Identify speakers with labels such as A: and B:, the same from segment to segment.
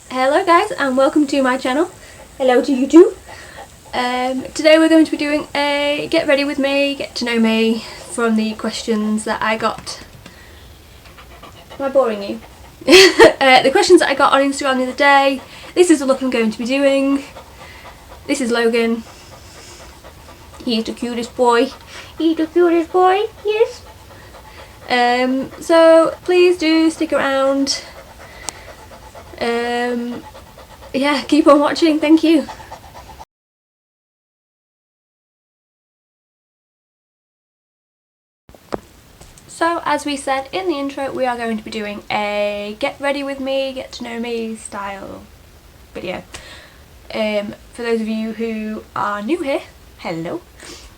A: Hello guys and welcome to my channel. Hello to you too. Today we're going to be doing a get ready with me, get to know me from the questions that I got. Am I boring you? The questions that I got on Instagram the other day. This is the look I'm going to be doing. This is Logan. He's the cutest boy. He's the cutest boy, yes. So please do stick around. Yeah, keep on watching, thank you. So as we said in the intro, we are going to be doing a get ready with me, get to know me style video. For those of you who are new here, hello.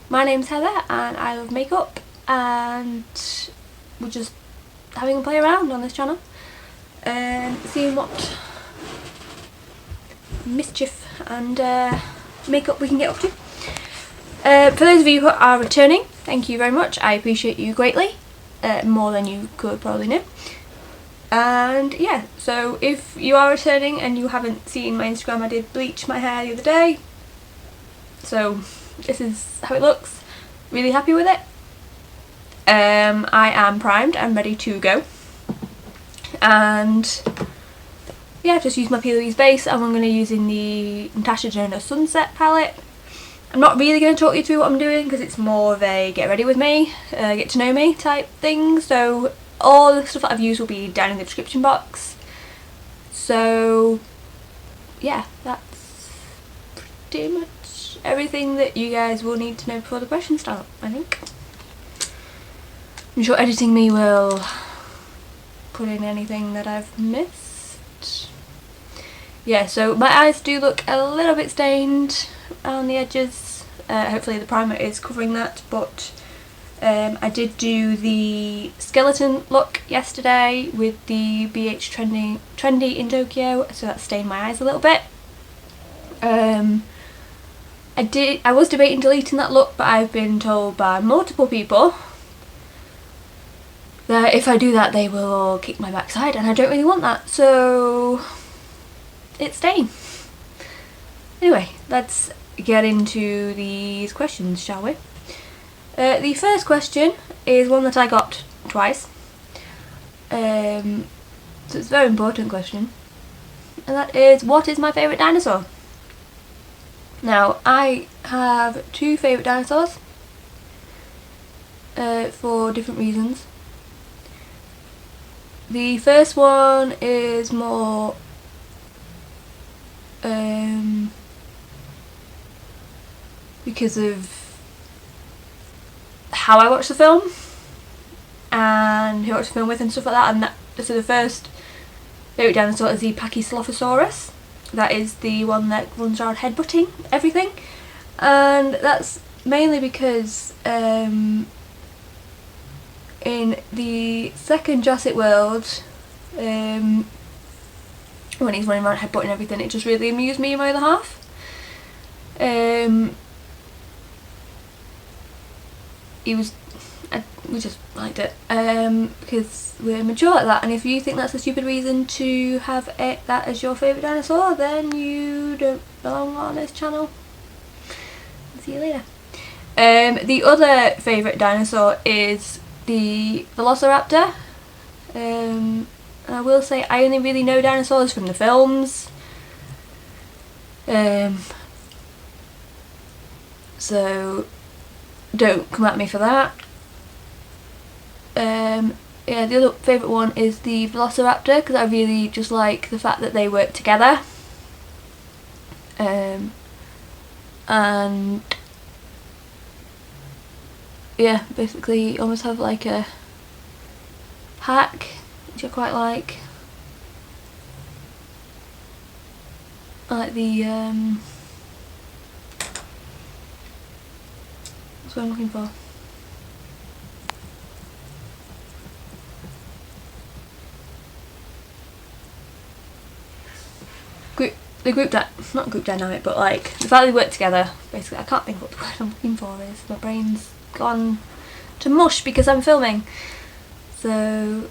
A: My name's Heather and I love makeup, and we're just having a play around on this channel and seeing what mischief and makeup we can get up to. For those of you who are returning, thank you very much. I appreciate you greatly, more than you could probably know. And yeah, so if you are returning and you haven't seen my Instagram, I did bleach my hair the other day, so this is how it looks. Really happy with it. I am primed and ready to go, and yeah, I've just used my Louise base and I'm going to be using the Natasha Denona Sunset palette. I'm not really going to talk you through what I'm doing because it's more of a get ready with me, get to know me type thing, so all the stuff that I've used will be down in the description box. So yeah, that's pretty much everything that you guys will need to know before the questions start, I think. I'm sure editing me will put in anything that I've missed. Yeah, so my eyes do look a little bit stained on the edges. Hopefully the primer is covering that, but I did do the skeleton look yesterday with the BH Trendy in Tokyo, so that stained my eyes a little bit. I was debating deleting that look, but I've been told by multiple people that if I do that they will all kick my backside, and I don't really want that, so it's staying. Anyway, let's get into these questions, shall we? The first question is one that I got twice, so it's a very important question, and that is, what is my favourite dinosaur? Now, I have two favourite dinosaurs for different reasons. The first one is more because of how I watch the film and who I watch the film with and stuff like that, and so the first favourite dinosaur is the Pachyslophosauros. That is the one that runs around headbutting everything, and that's mainly because in the second Jurassic World, when he's running around headbutting everything, it just really amused me and my other half. We just liked it because we're mature like that, and if you think that's a stupid reason to have that as your favourite dinosaur, then you don't belong on this channel. See you later. The other favourite dinosaur is the Velociraptor. I will say I only really know dinosaurs from the films, so don't come at me for that. Yeah, the other favourite one is the Velociraptor because I really just like the fact that they work together, and yeah, basically almost have like a hack, which I quite like. I like the what's what I'm looking for? The group not group dynamic, but like the fact they work together. Basically, I can't think what the word I'm looking for is. My brain's gone to mush because I'm filming. So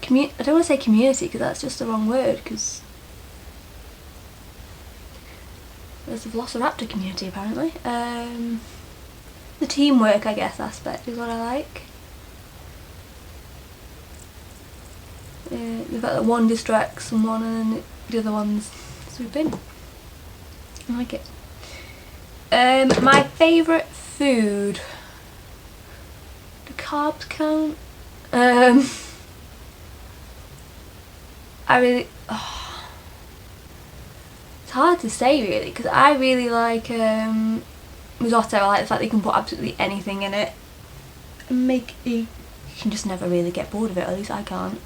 A: I don't want to say community because that's just the wrong word, because There's the Velociraptor community apparently. The teamwork, I guess, aspect is what I like. The fact that one distracts someone and then the other one's swoop in. I like it. My favourite food. Do carbs count? I really... Oh, it's hard to say really, because I really like risotto. I like the fact that you can put absolutely anything in it and make it. You can just never really get bored of it, or at least I can't.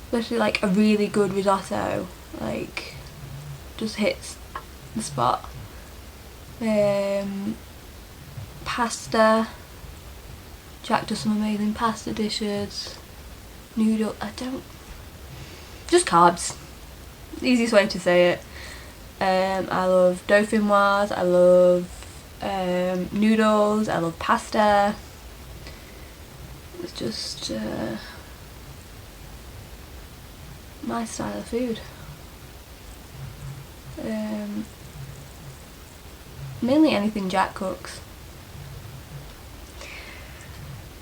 A: Especially like a really good risotto, like just hits the spot. Pasta. Jack does some amazing pasta dishes. Noodle. Just carbs. The easiest way to say it. I love dauphinoise. I love noodles. I love pasta. It's just my style of food. Mainly anything Jack cooks.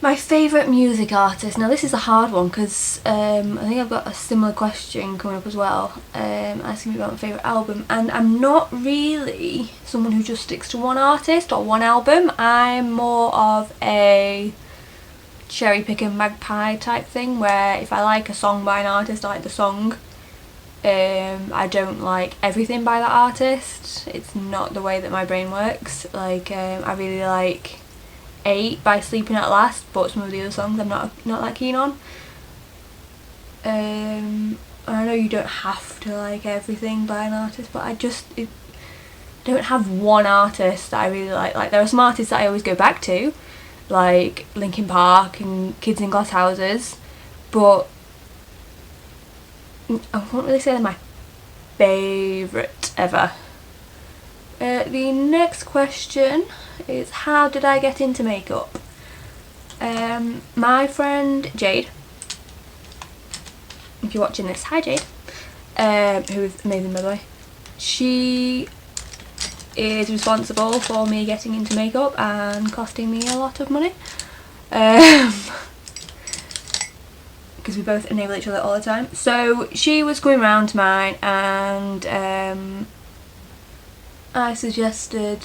A: My favourite music artist. Now this is a hard one because I think I've got a similar question coming up as well, asking me about my favourite album, and I'm not really someone who just sticks to one artist or one album. I'm more of a cherry pick and magpie type thing, where if I like a song by an artist, I like the song. I don't like everything by that artist. It's not the way that my brain works. Like I really like 8 by Sleeping at Last, but some of the other songs I'm not that keen on. I know you don't have to like everything by an artist, but I don't have one artist that I really like. Like there are some artists that I always go back to, like Linkin Park and Kids in Glass Houses, but I won't really say they're my favourite ever. The next question is, how did I get into makeup? My friend Jade, if you're watching this, hi Jade, who is amazing by the way, she is responsible for me getting into makeup and costing me a lot of money, because we both enable each other all the time. So she was coming round to mine and I suggested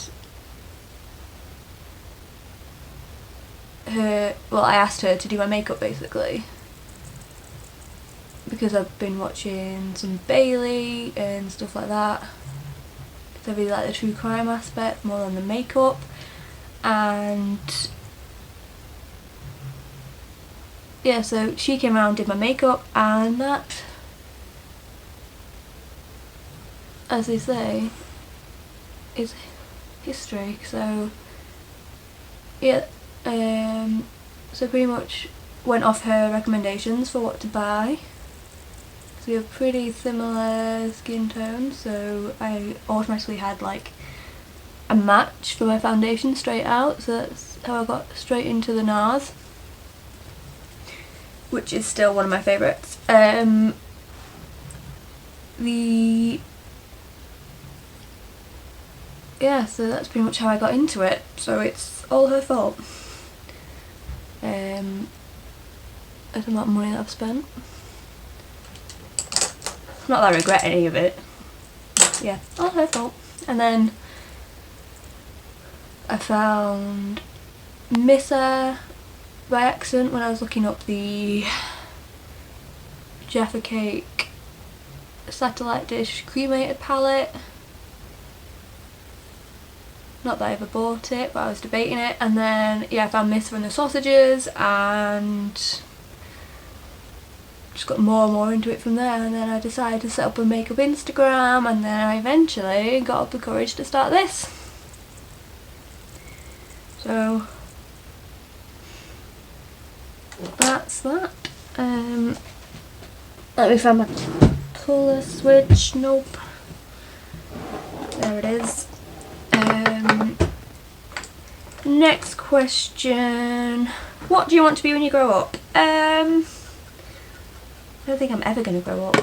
A: her, well I asked her to do my makeup basically, because I've been watching some Bailey and stuff like that, because I really like the true crime aspect more than the makeup. And yeah, so she came around, did my makeup, and that, as they say, is history. So yeah, so pretty much went off her recommendations for what to buy. So we have pretty similar skin tones, so I automatically had like a match for my foundation straight out, so that's how I got straight into the Nars, which is still one of my favourites. Yeah, so that's pretty much how I got into it, so it's all her fault. That's a lot of money that I've spent. Not that I regret any of it. Yeah, all her fault. And then I found Missa by accident when I was looking up the Jaffa Cake Satellite Dish Cremated palette. Not that I ever bought it, but I was debating it. And then yeah, I found Missa and the Sausages and just got more and more into it from there. And then I decided to set up a makeup Instagram, and then I eventually got up the courage to start this. So that's that. Let me find my colour switch. Nope. There it is. Next question. What do you want to be when you grow up? I don't think I'm ever going to grow up.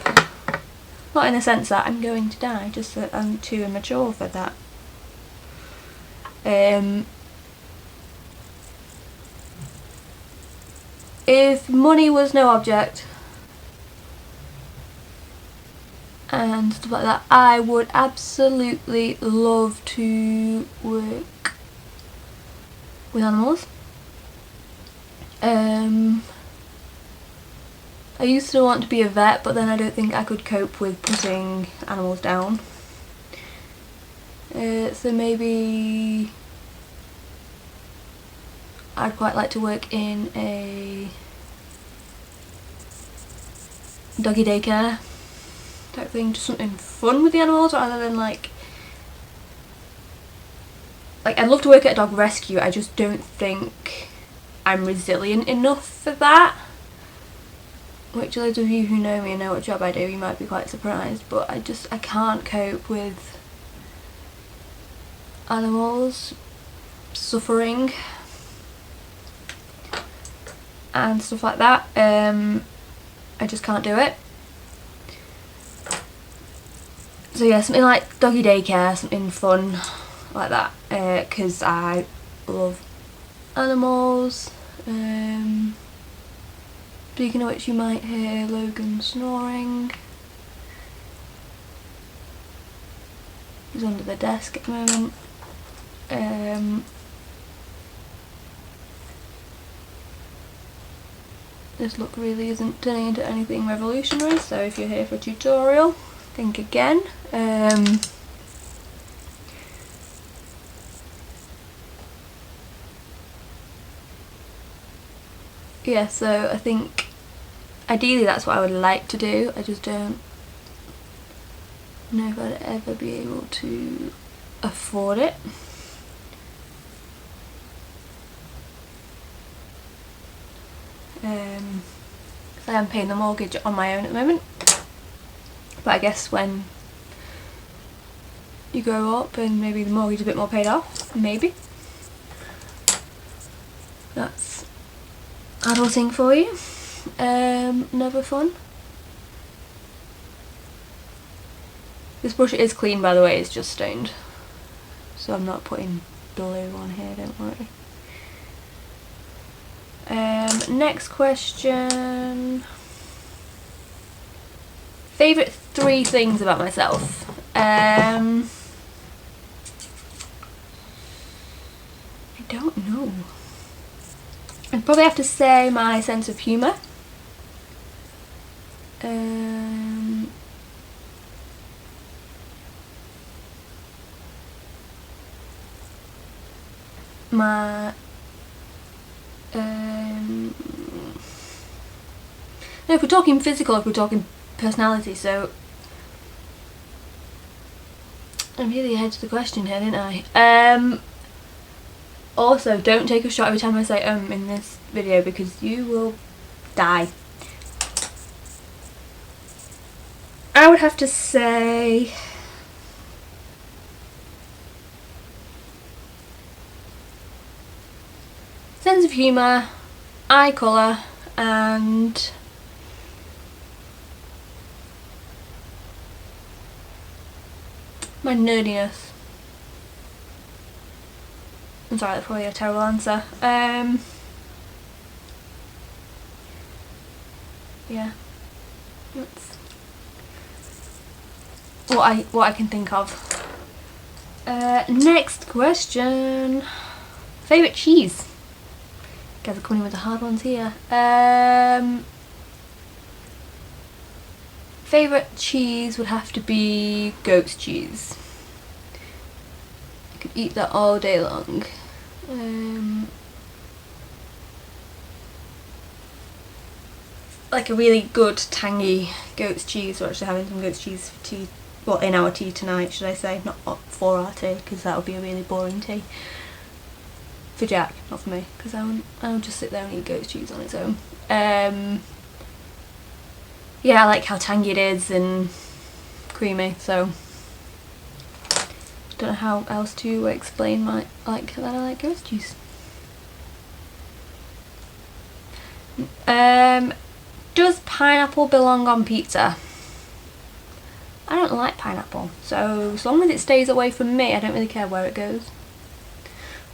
A: Not in the sense that I'm going to die, just that I'm too immature for that. If money was no object and stuff like that, I would absolutely love to work with animals. I used to want to be a vet, but then I don't think I could cope with putting animals down. So maybe I'd quite like to work in a doggy daycare type thing, just something fun with the animals rather than like I'd love to work at a dog rescue. I just don't think I'm resilient enough for that. Which those of you who know me and know what job I do, you might be quite surprised, but I can't cope with animals suffering and stuff like that. I just can't do it. So yeah, something like doggy daycare, something fun like that, because I love animals. Speaking of which, you might hear Logan snoring. He's under the desk at the moment. This look really isn't turning into anything revolutionary, so if you're here for a tutorial, think again. Yeah, so I think ideally that's what I would like to do. I just don't know if I'd ever be able to afford it. I am paying the mortgage on my own at the moment, but I guess when you grow up and maybe the mortgage is a bit more paid off, maybe. That's adulting for you. Never fun. This brush is clean, by the way, it's just stained, so I'm not putting blue on here, don't worry. Next question. Favourite 3 things about myself. I don't know. I'd probably have to say my sense of humour. My no, if we're talking physical, if we're talking personality, so I really hedged the question here, didn't I? Also, don't take a shot every time I say in this video, because you will die. I would have to say sense of humour, eye colour, and my nerdiness. I'm sorry, that's probably a terrible answer. Yeah, that's what I can think of. Next question. Favourite cheese? Guys are coming in with the hard ones here. Favourite cheese would have to be goat's cheese. I could eat that all day long. Like a really good tangy goat's cheese. We're actually having some goat's cheese for tea, well, in our tea tonight, should I say, not for our tea, because that would be a really boring tea. For Jack, not for me, because I would just sit there and eat goat's cheese on its own. Yeah, I like how tangy it is and creamy, so don't know how else to explain that I like goat's cheese. Does pineapple belong on pizza? I don't like pineapple, so as long as it stays away from me, I don't really care where it goes.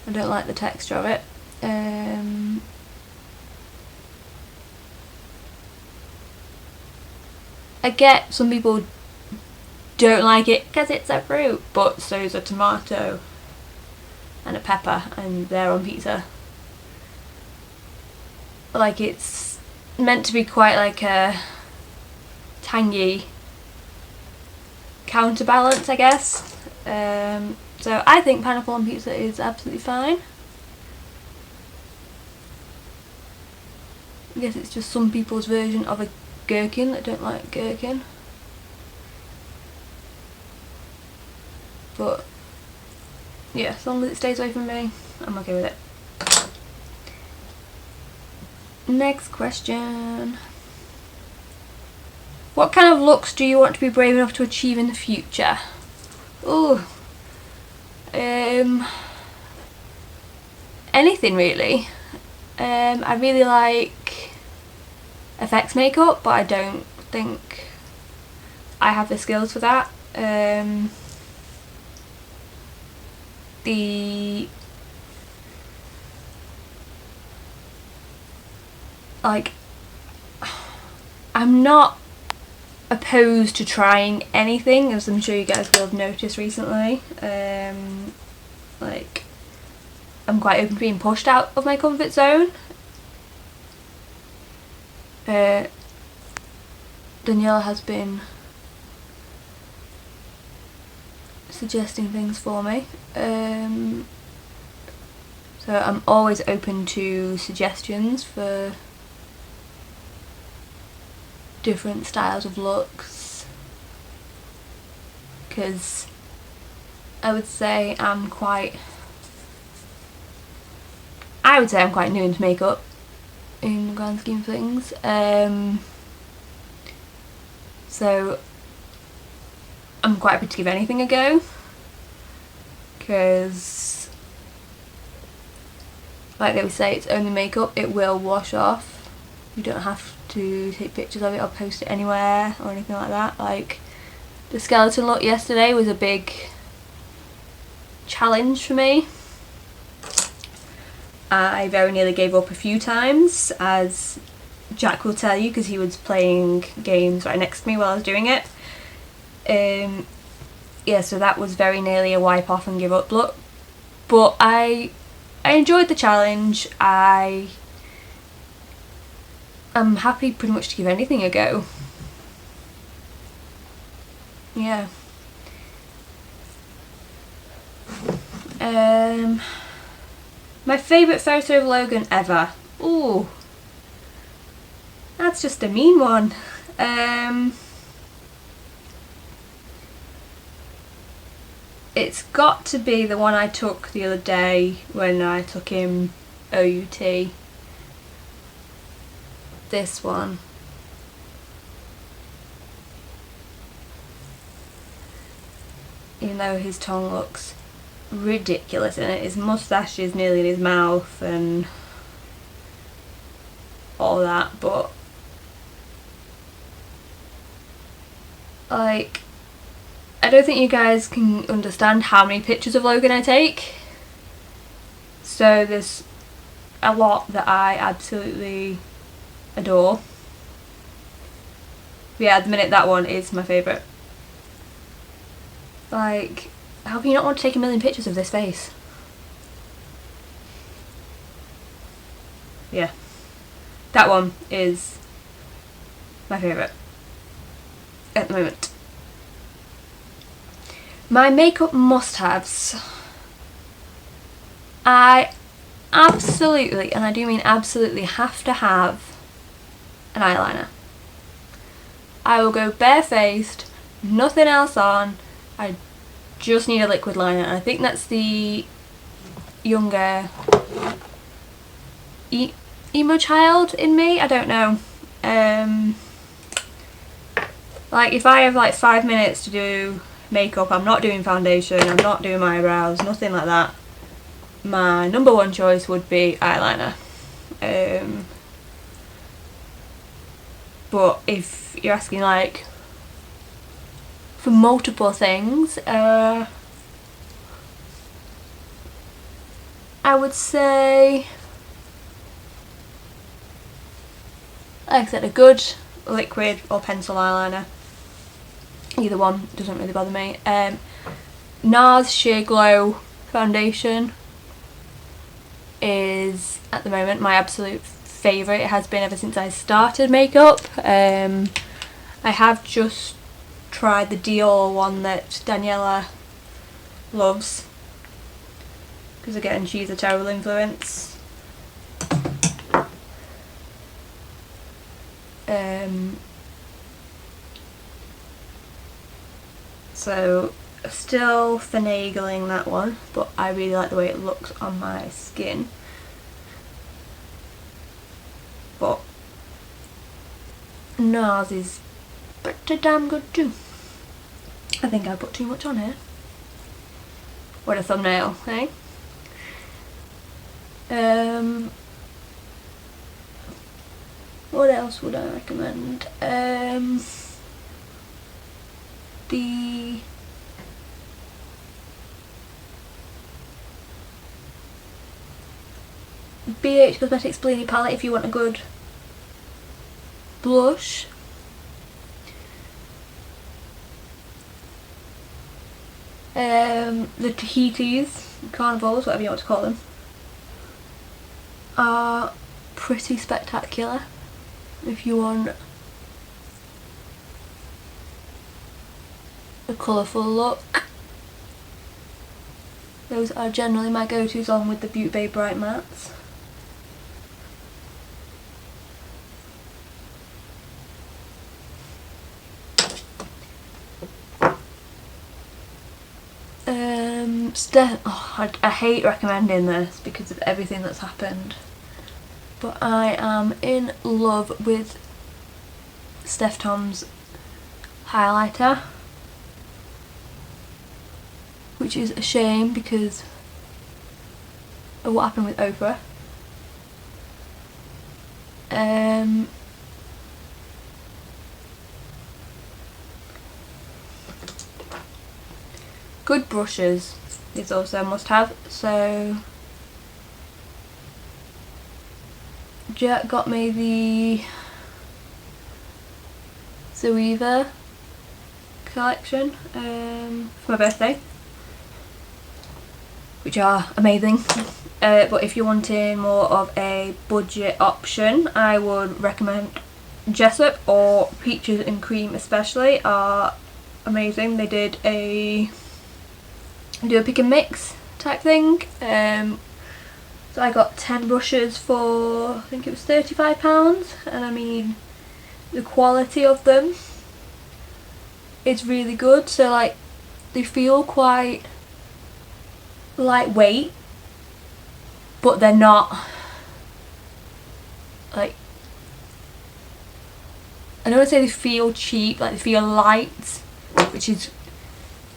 A: I don't like the texture of it. I get some people don't like it because it's a fruit, but so is a tomato and a pepper, and they're on pizza. Like, it's meant to be quite like a tangy counterbalance, I guess. So I think pineapple on pizza is absolutely fine. I guess it's just some people's version of a gherkin that don't like gherkin. But yeah, as long as it stays away from me, I'm okay with it. Next question. What kind of looks do you want to be brave enough to achieve in the future? Ooh. Anything really. I really like effects makeup, but I don't think I have the skills for that. I'm not opposed to trying anything, as I'm sure you guys will have noticed recently. Like, I'm quite open to being pushed out of my comfort zone. Daniela has been suggesting things for me, so I'm always open to suggestions for different styles of looks, because I would say I'm quite new into makeup in the grand scheme of things. So I'm quite happy to give anything a go, because like they would say, it's only makeup, it will wash off. You don't have to take pictures of it or post it anywhere or anything like that. Like, the skeleton look yesterday was a big challenge for me. I very nearly gave up a few times, as Jack will tell you, because he was playing games right next to me while I was doing it. Yeah, so that was very nearly a wipe off and give up look, but I enjoyed the challenge. I'm happy pretty much to give anything a go. Yeah. My favourite photo of Logan ever. Ooh, that's just a mean one. It's got to be the one I took the other day when I took him OUT. This one. Even though his tongue looks ridiculous in it, his moustache is nearly in his mouth and all that, but like, I don't think you guys can understand how many pictures of Logan I take. So there's a lot that I absolutely adore. But yeah, at the minute that one is my favourite. Like, how can you not want to take a million pictures of this face? Yeah, that one is my favourite at the moment. My makeup must-haves. I absolutely, and I do mean absolutely, have to have an eyeliner. I will go barefaced, nothing else on. I just need a liquid liner. And I think that's the younger emo child in me. I don't know. Like, if I have like 5 minutes to do makeup, I'm not doing foundation, I'm not doing my eyebrows, nothing like that. My number one choice would be eyeliner. But if you're asking like for multiple things. I would say, like I said, a good liquid or pencil eyeliner. Either one doesn't really bother me. Nars Sheer Glow foundation is at the moment my absolute favourite. It has been ever since I started makeup. I have just tried the Dior one that Daniela loves, because again she's a terrible influence. So still finagling that one, but I really like the way it looks on my skin. But Nars is pretty damn good too. I think I put too much on here. What a thumbnail, eh? What else would I recommend? The BH Cosmetics Bellini palette if you want a good blush. The Tahitis, Carnivals, whatever you want to call them, are pretty spectacular if you want a colourful look. Those are generally my go-tos, on with the Beauty Bay Bright Mattes. Steph, I hate recommending this because of everything that's happened, but I am in love with Steph Tom's highlighter, which is a shame because of what happened with Oprah. Good brushes is also a must have, so Jack got me the Zoeva collection for my birthday, which are amazing. But if you're wanting more of a budget option, I would recommend Jessup, or Peaches and Cream especially are amazing. They do a pick and mix type thing. So I got 10 brushes for, I think it was £35, and I mean the quality of them is really good. So like they feel quite lightweight, but they're not like, I don't want to say they feel cheap, like they feel light, which is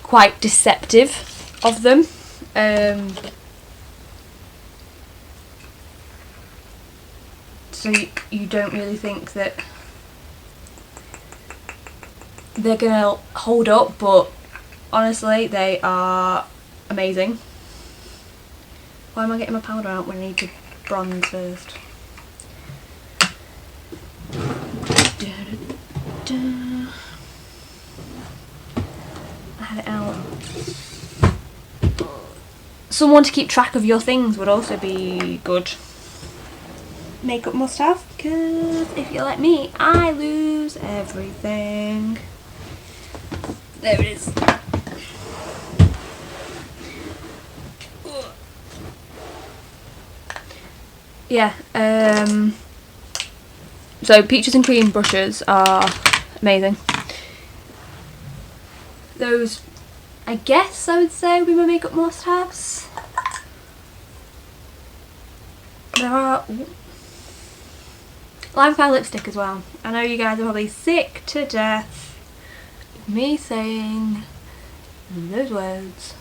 A: quite deceptive of them. So you don't really think that they're gonna hold up, but honestly they are amazing. Why am I getting my powder out when I need to bronze first? I had it out. Someone to keep track of your things would also be good. Makeup must have, because if you're like me, I lose everything. There it is. Yeah, so Peaches and Cream brushes are amazing. Those, I guess I would say, would be my makeup must-haves. There are Lime Fire lipstick as well. I know you guys are probably sick to death of me saying those words,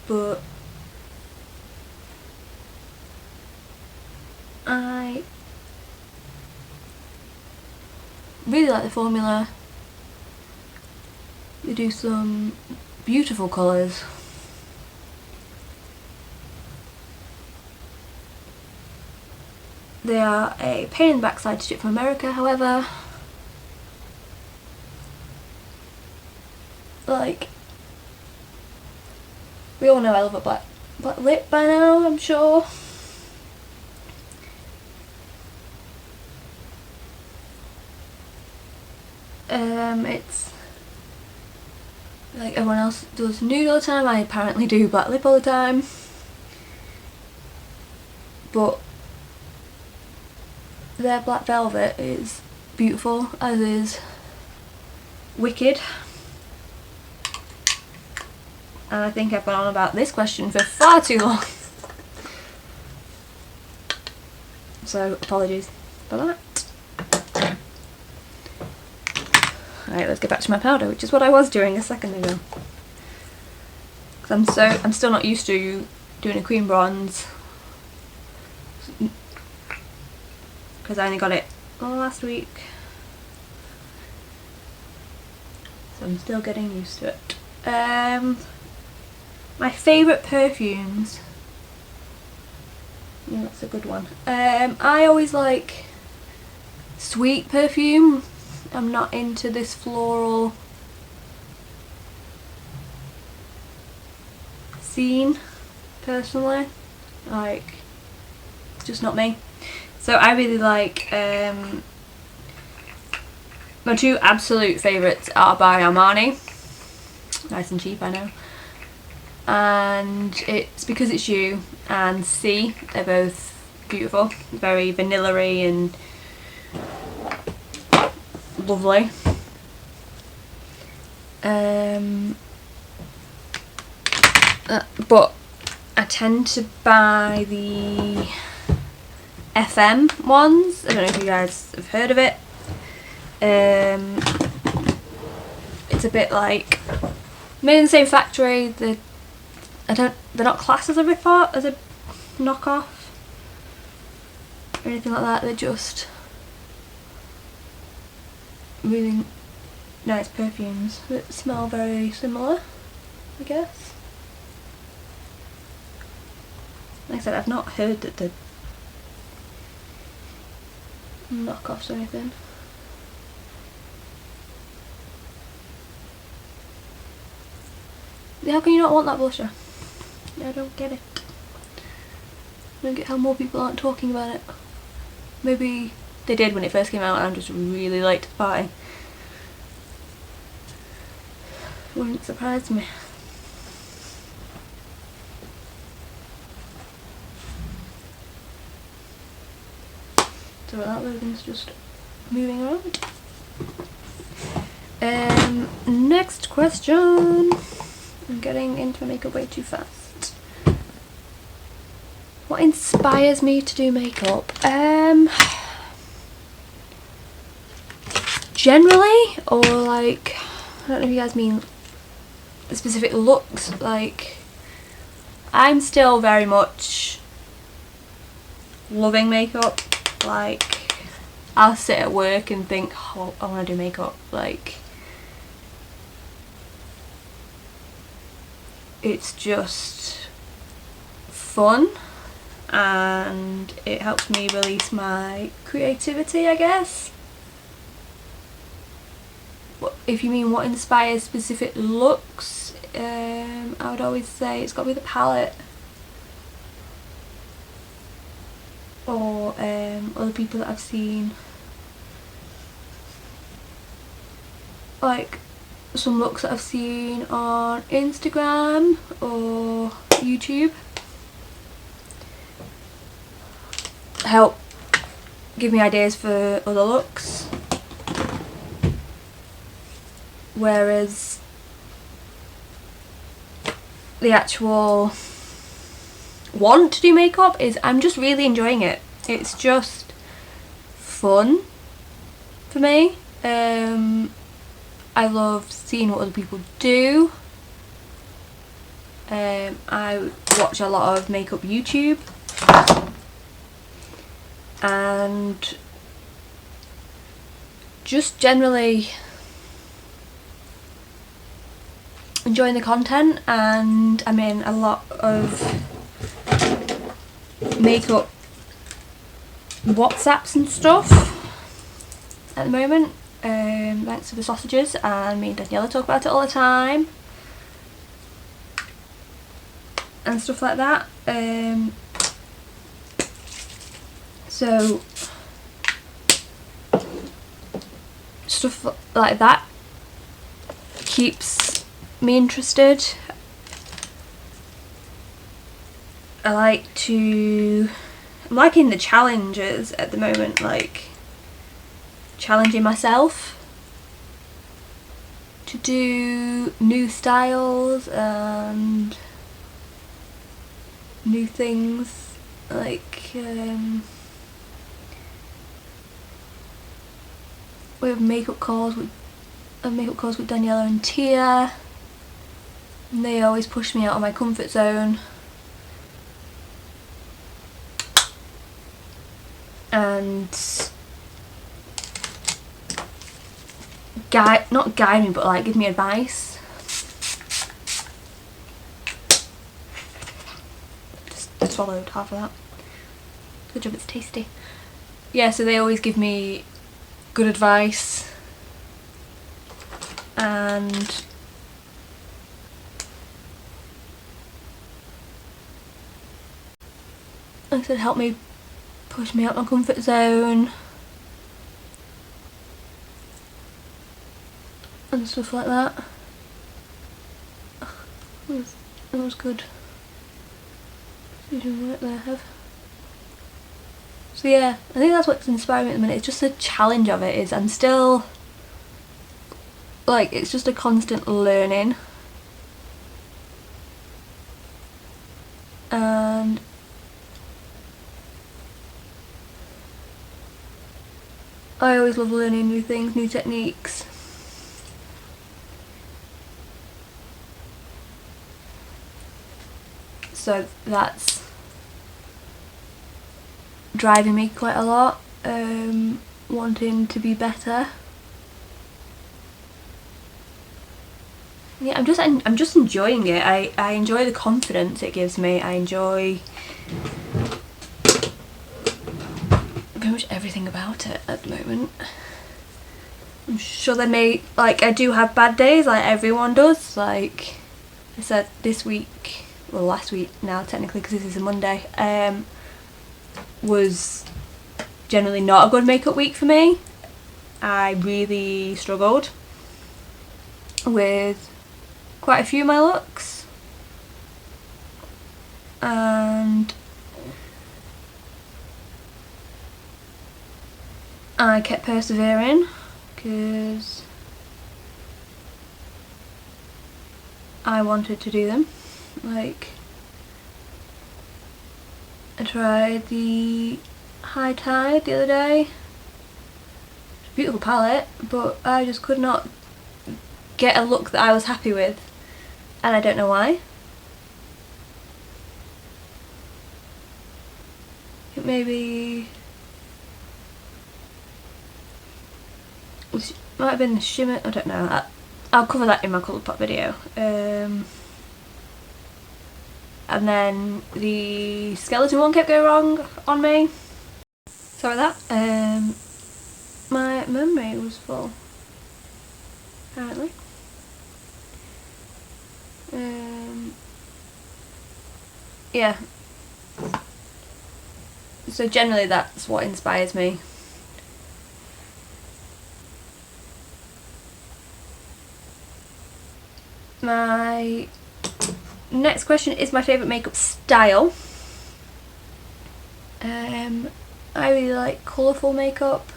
A: but I really like the formula. They do some beautiful colours. They are a pain in the backside to ship from America, however. Like, we all know I love a black lip by now, I'm sure. It's like everyone else does nude all the time, I apparently do black lip all the time. But their black velvet is beautiful, as is Wicked. And I think I've gone on about this question for far too long. So apologies for that. Right, let's get back to my powder, which is what I was doing a second ago. Because I'm still not used to doing a cream bronze. Because I only got it last week. So I'm still getting used to it. My favourite perfumes. Yeah, that's a good one. I always like sweet perfume. I'm not into this floral scene, personally. Like, it's just not me. So I really like, my two absolute favourites are by Armani. Nice and cheap, I know. And it's Because It's You and C. They're both beautiful, very vanilla-y and lovely. But I tend to buy the FM ones. I don't know if you guys have heard of it. It's a bit like made in the same factory. They're not classed as a rip-off, as a knockoff or anything like that. They're just really nice perfumes that smell very similar, I guess. Like I said, I've not heard that they're knockoffs or anything. How can you not want that blusher? I don't get it. I don't get how more people aren't talking about it. Maybe they did when it first came out and I'm just really late to the party. Wouldn't surprise me. So that Logan's just moving around. Next question. I'm getting into makeup way too fast. What inspires me to do makeup? Generally, or like, I don't know if you guys mean specific looks. Like, I'm still very much loving makeup. Like, I'll sit at work and think, oh, I want to do makeup. Like, it's just fun and it helps me release my creativity, I guess. If you mean what inspires specific looks, I would always say it's got to be the palette or other people that I've seen. Like some looks that I've seen on Instagram or YouTube help give me ideas for other looks, whereas the actual want to do makeup is I'm just really enjoying it. It's just fun for me. I love seeing what other people do. I watch a lot of makeup YouTube and just generally enjoying the content, and I'm in a lot of makeup WhatsApps and stuff at the moment, thanks to the sausages, and me and Daniela talk about it all the time and stuff like that. So stuff like that keeps me interested. I'm liking the challenges at the moment, like challenging myself to do new styles and new things, like we have makeup calls with Daniela and Tia, and they always push me out of my comfort zone and not guide me, but like give me advice. Just swallowed half of that. Good job, it's tasty. Yeah, so they always give me good advice, and like I said, help me push me out my comfort zone and stuff like that. That was good. Doing right there, Hev. So yeah, I think that's what's inspiring me at the minute. It's just the challenge of it is I'm still like, it's just a constant learning, and I always love learning new things, new techniques. So that's driving me quite a lot, wanting to be better. Yeah, I'm just enjoying it. I enjoy the confidence it gives me. I enjoy pretty much everything about it at the moment. I'm sure I do have bad days, like everyone does. Like I said, this week, well last week now technically because this is a Monday, was generally not a good makeup week for me. I really struggled with quite a few of my looks, and I kept persevering because I wanted to do them. Like, I tried the High Tide the other day. It's a beautiful palette, but I just could not get a look that I was happy with, and I don't know why. It maybe might have been the shimmer, I don't know. I'll cover that in my Colourpop video. And then the skeleton one kept going wrong on me. Sorry about that. My memory was full, apparently. Yeah. So generally that's what inspires me. My next question is my favourite makeup style. I really like colourful makeup.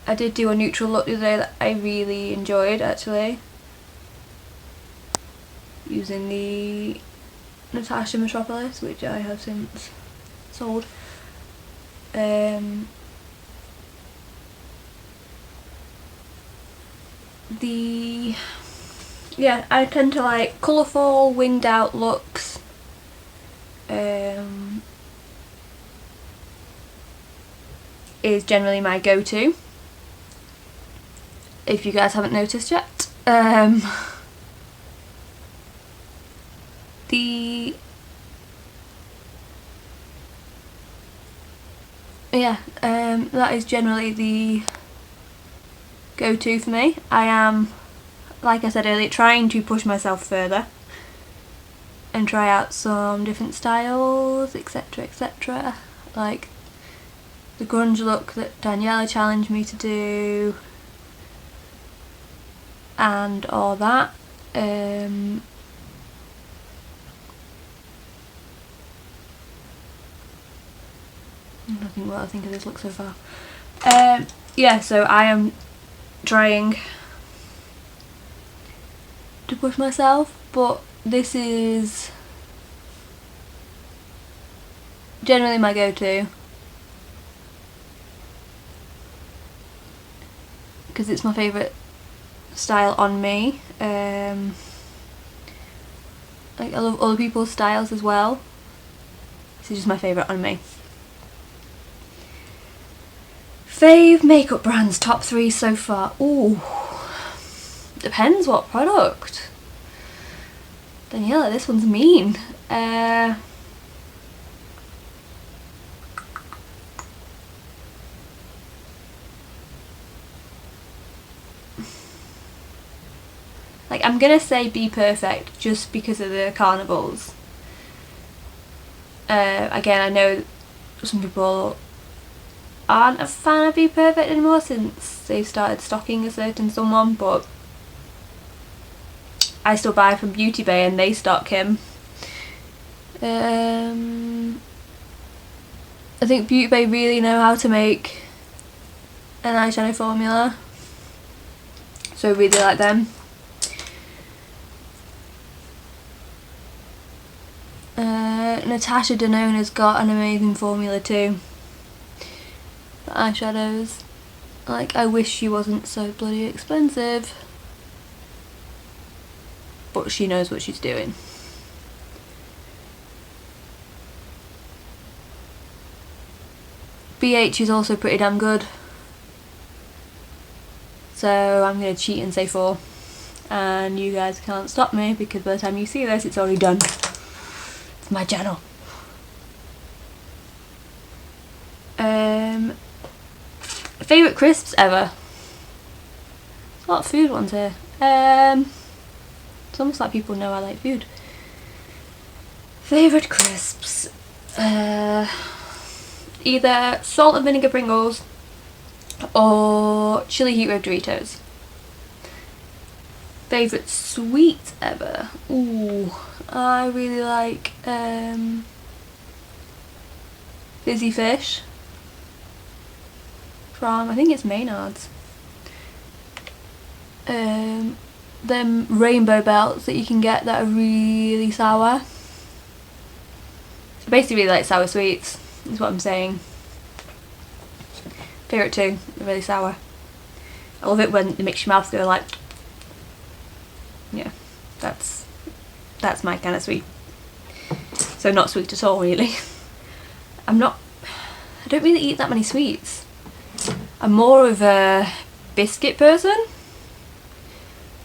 A: I did do a neutral look the other day that I really enjoyed actually, using the Natasha Metropolis, which I have since sold. Yeah, I tend to like colourful, winged out looks. Is generally my go-to, if you guys haven't noticed yet. That is generally the go-to for me. I am, like I said earlier, trying to push myself further and try out some different styles, etc, etc. Like the grunge look that Daniela challenged me to do and all that. I think what I think of this look so far. Yeah, so I am trying to push myself, but this is generally my go-to because it's my favourite style on me. Like, I love other people's styles as well. This is just my favourite on me. Fave makeup brands, top 3 so far. Ooh, depends what product. Daniela, this one's mean. Like, I'm gonna say Be Perfect just because of the carnivals. Again, I know some people aren't a fan of Be Perfect anymore since they've started stocking a certain someone, but I still buy from Beauty Bay and they stock him. I think Beauty Bay really know how to make an eyeshadow formula, so I really like them. Natasha Denona's got an amazing formula too. The eyeshadows, like, I wish she wasn't so bloody expensive, but she knows what she's doing. BH is also pretty damn good, so I'm going to cheat and say 4, and you guys can't stop me because by the time you see this it's already done. It's my channel. Favourite crisps ever. There's a lot of food ones here. It's almost like people know I like food. Favourite crisps. Either salt and vinegar Pringles or chili heat wave Doritos. Favourite sweet ever. Ooh, I really like Fizzy Fish from, I think it's Maynard's. Them rainbow belts that you can get that are really sour. I basically really like sour sweets, is what I'm saying. Favourite too, they're really sour. I love it when it makes your mouth go like, yeah, that's my kind of sweet. So not sweet at all really. I don't really eat that many sweets. I'm more of a biscuit person.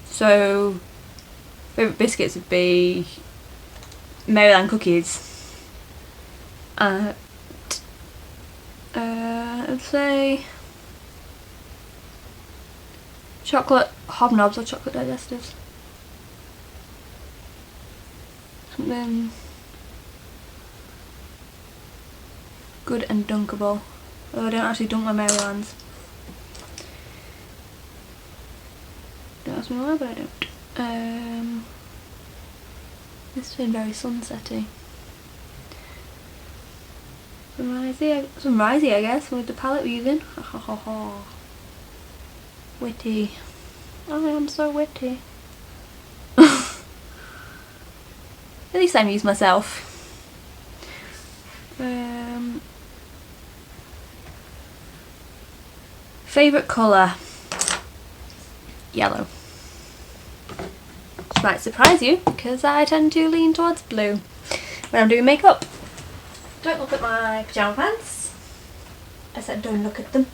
A: So favourite biscuits would be Maybelline cookies. I'd say chocolate hobnobs or chocolate digestives. Something good and dunkable. Oh, I don't actually dunk my Marylines. Don't ask me why, but I don't. This has been very sunsetty. Sunrisey, I guess, with the palette we're using. Ha ha ha ha. Witty. I am so witty. At least I amuse myself. Favourite colour? Yellow. Which might surprise you because I tend to lean towards blue when I'm doing makeup. Don't look at my pyjama pants. I said don't look at them.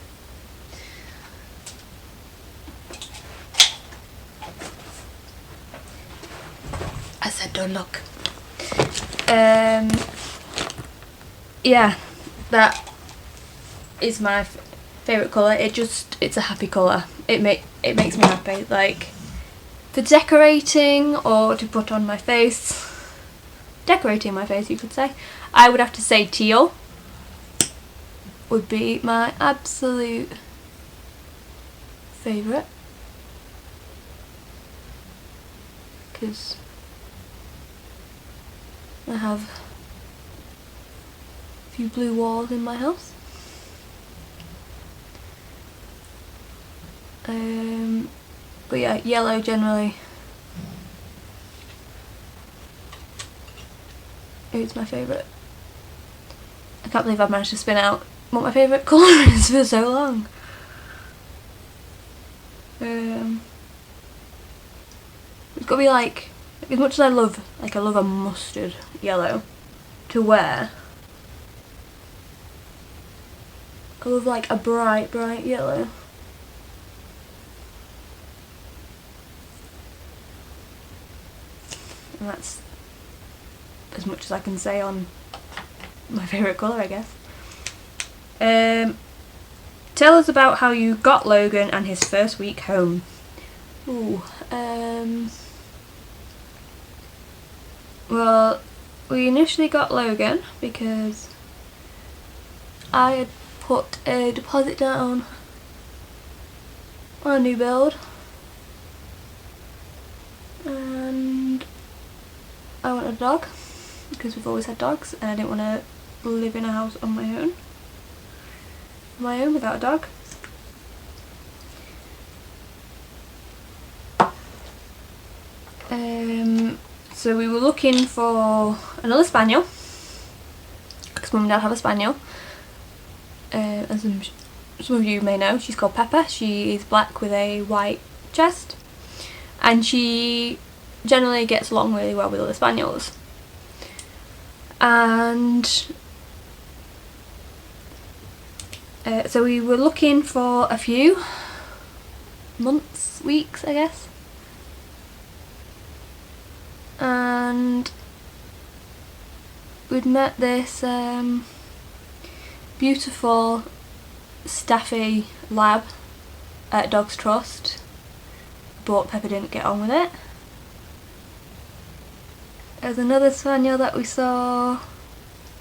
A: said don't look. Yeah, that is my favourite colour. It's a happy colour. It makes me happy. Like, for decorating or to put on my face, decorating my face you could say, I would have to say teal would be my absolute favourite, because I have a few blue walls in my house. But yeah, yellow generally is my favourite. I can't believe I've managed to spin out what my favourite colour is for so long. It's got to be like, as much as I love a mustard yellow to wear, I love like a bright yellow. And that's as much as I can say on my favourite colour, I guess. Tell us about how you got Logan and his first week home. Ooh, well, we initially got Logan because I had put a deposit down on a new build, and I wanted a dog because we've always had dogs and I didn't want to live in a house on my own without a dog. So we were looking for another spaniel because Mum and Dad have a spaniel. As some of you may know, she's called Pepper. She is black with a white chest, and she generally gets along really well with other spaniels. And so we were looking for a few months, weeks I guess, and we'd met this beautiful staffy lab at Dogs Trust, but Pepper didn't get on with it. There's another spaniel that we saw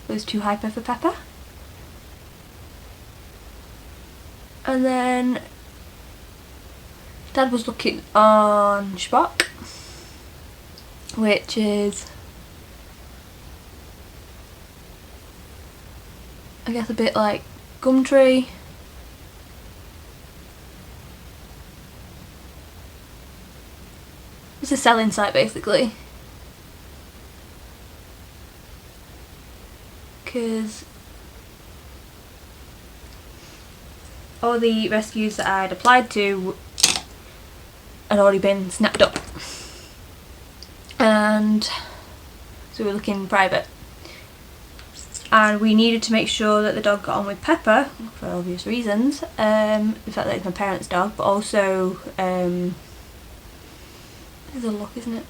A: was too hyper for Pepper. And then Dad was looking on Spock, which is, I guess, a bit like Gumtree. It's a selling site basically, because all the rescues that I'd applied to had already been snapped up, and so we were looking private, and we needed to make sure that the dog got on with Pepper for obvious reasons. The fact that it's my parents' dog, but also there's a look, isn't it?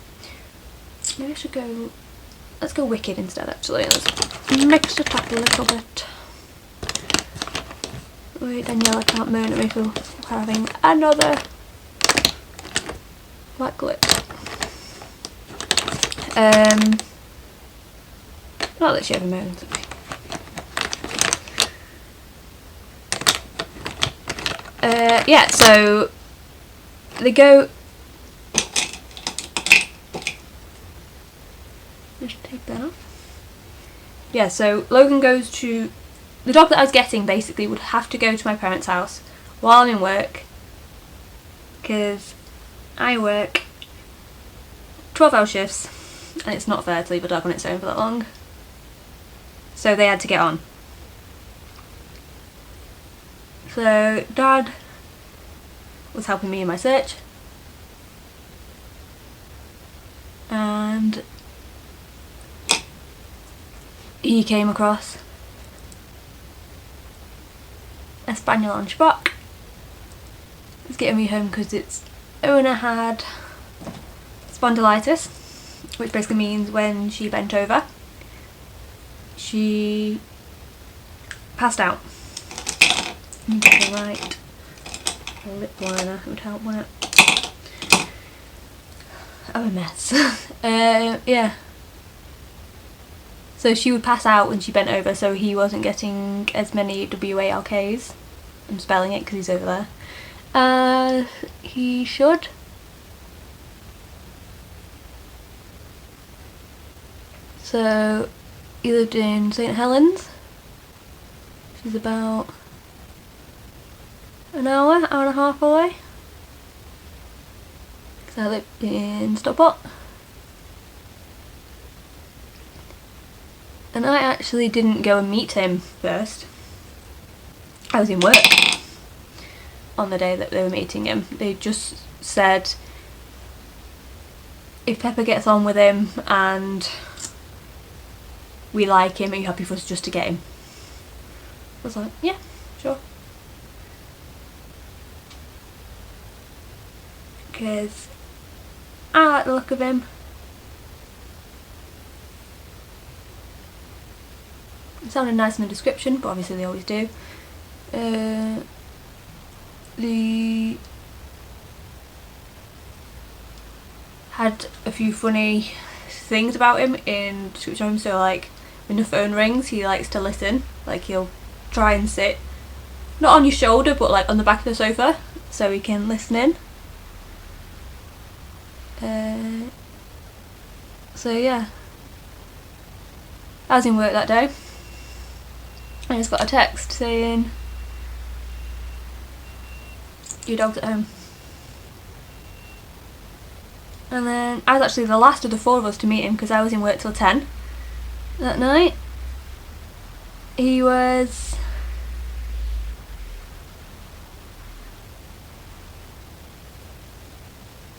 A: Maybe I should go, let's go Wicked instead actually. Let's mix it up a little bit. Wait, Danielle, I can't moan at me for having another black lip. Not that she ever moans at me. Yeah, so they go. Just take that off. Yeah, so Logan goes to, the dog that I was getting basically would have to go to my parents' house while I'm in work, because I work 12-hour shifts and it's not fair to leave a dog on its own for that long. So they had to get on. So Dad was helping me in my search, and he came across a spaniel on Spock. It's getting me home because its owner had spondylitis which basically means when she bent over, she passed out. Get the right lip liner would help, wouldn't it? I'm a mess. Yeah. So she would pass out when she bent over, so he wasn't getting as many WALKs. I'm spelling it because he's over there. He should. So he lived in St Helens. She's about an hour and a half away. Because I lived in Stockport. And I actually didn't go and meet him first. I was in work on the day that they were meeting him. They just said, if Pepper gets on with him and we like him, are you happy for us just to get him? I was like, yeah, sure. Because I like the look of him. It sounded nice in the description, but obviously they always do. They had a few funny things about him in the description of him, so like when the phone rings he likes to listen, like he'll try and sit not on your shoulder but like on the back of the sofa so he can listen in. So yeah, I was in work that day. I just got a text saying, your dog's at home. And then I was actually the last of the four of us to meet him because I was in work till 10 that night. He was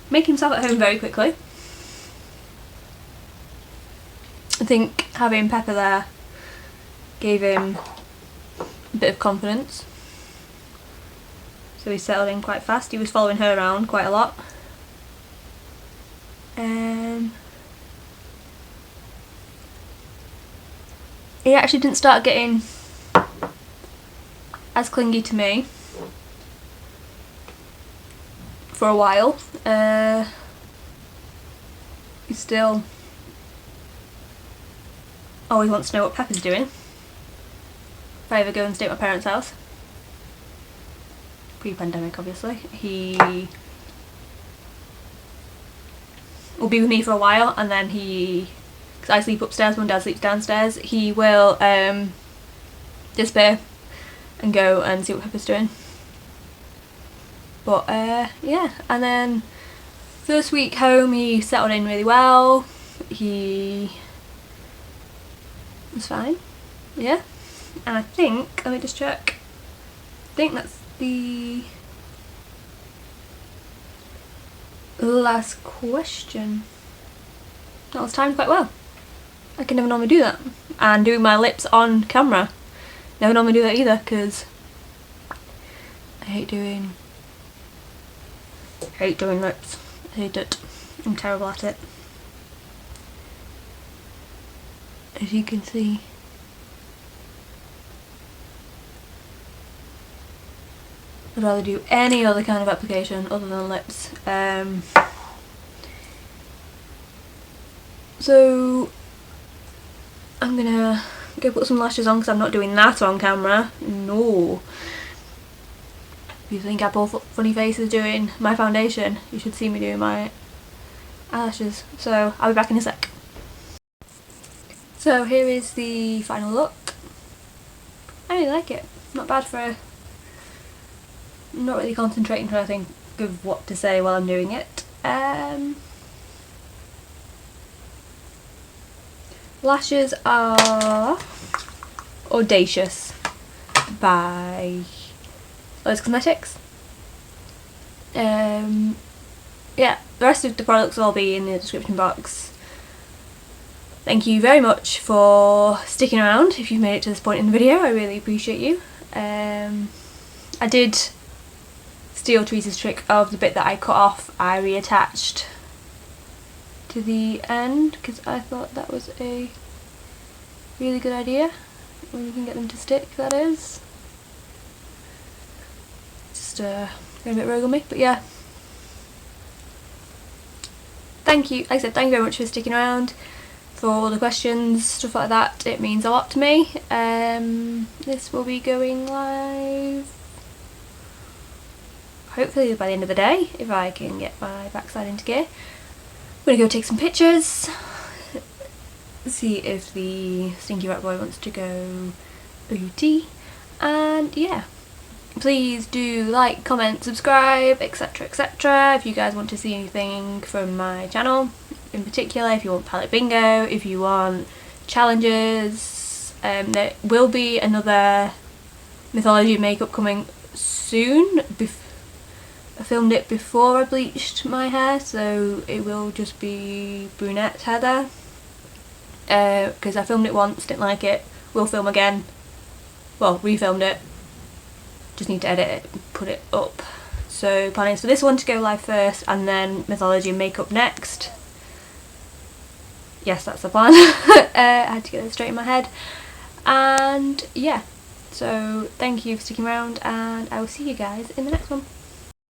A: making himself at home very quickly. I think having Pepper there gave him a bit of confidence. So he settled in quite fast. He was following her around quite a lot. He actually didn't start getting as clingy to me for a while. He still always wants to know what Pepper's doing if I ever go and stay at my parents' house. Pre-pandemic, obviously. He will be with me for a while, and then because I sleep upstairs, Mum and Dad sleeps downstairs, he will disappear and go and see what Pepper's doing. But yeah, and then first week home he settled in really well. He was fine, yeah. And I think, let me just check, I think that's the last question. That was timed quite well. I can never normally do that. And doing my lips on camera, never normally do that either because I hate doing lips. I hate it. I'm terrible at it. As you can see. I'd rather do any other kind of application other than lips. So I'm gonna go put some lashes on because I'm not doing that on camera. No. If you think I pull funny faces doing my foundation, you should see me doing my eyelashes. So I'll be back in a sec. So here is the final look. I really like it. Not bad for a... I'm not really concentrating trying to think of what to say while I'm doing it. Lashes are Audacious by Lois Cosmetics. Yeah, the rest of the products will all be in the description box. Thank you very much for sticking around if you've made it to this point in the video. I really appreciate you. I did steal Teresa's trick of the bit that I cut off. I reattached to to the end because I thought that was a really good idea. When you can get them to stick, that is. Just going a bit rogue on me, but yeah. Thank you, like I said, thank you very much for sticking around, for all the questions, stuff like that. It means a lot to me. This will be going live hopefully by the end of the day, if I can get my backside into gear. I'm gonna go take some pictures, see if the Stinky Rat Boi wants to go booty, and yeah. Please do like, comment, subscribe, etc, etc. if you guys want to see anything from my channel. In particular, if you want palette bingo, if you want challenges. There will be another mythology makeup coming soon. I filmed it before I bleached my hair, so it will just be brunette hair there. Because I filmed it once, didn't like it. Will film again. Well, refilmed it. Just need to edit it and put it up. So plan is for this one to go live first and then mythology and makeup next. Yes, that's the plan. I had to get it straight in my head. And yeah, so thank you for sticking around and I will see you guys in the next one.